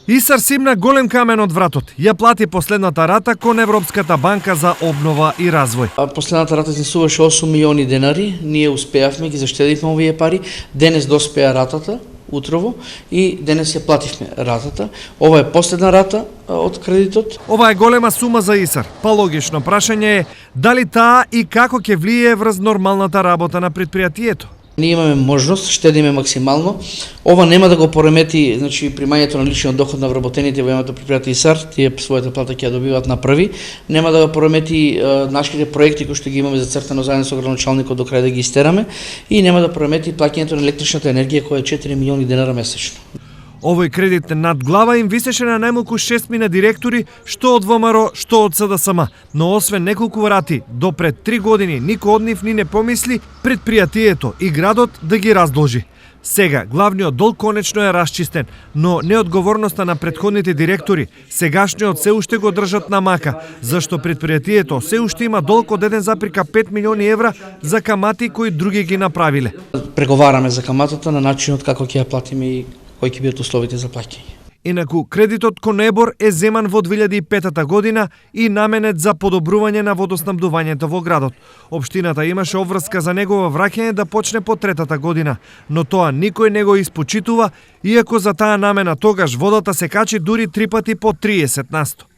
Исар симна голем камен од вратот. Ја плати последната рата кон Европската банка за обнова и развој. Последната рата изнесуваше 8 милиони денари. Ние успеавме, ги заштедивме овие пари. Денес доспеа ратата утрово и денес ја плативме ратата. Ова е последна рата од кредитот. Ова е голема сума за Исар. Па логично прашање е дали таа и како ќе влие врз нормалната работа на предпријатието. Ние имаме можност, штедиме максимално. Ова нема да го поремети, значи примањето на личниот доход на вработените во јавното предпријатие ИСАР, тие својата плата ќе ја добиваат на први. Нема да го поремети нашите проекти кои што ги имаме зацртано заедно со градоначалникот до крај да ги истераме и нема да поремети плаќањето на електричната енергија која е 4 милиони денара месечно. Овој кредит над глава им висеше на најмалку 6 директори, што од ВМРО, што од СДСМ. Но освен неколку рати, до пред 3 години никој од нив ни не помисли предпријатието и градот да ги раздолжи. Сега главниот долг конечно е расчистен, но неодговорноста на претходните директори сегашниот се уште го држат на мака, зашто предпријатието се уште има долг од 1,5 милиони евра за камати кои други ги направиле. Преговараме за каматата на начинот како ќе ја платиме и кои ќе бидат условите за плаќање. Инаку, кредитот кон ЕБОР е земан во 2005 година и наменет за подобрување на водоснабдувањето во градот. Општината имаше обврска за негово враќање да почне по третата година, но тоа никој не го испочитува, иако за таа намена тогаш водата се качи дури 3 пати по 30%.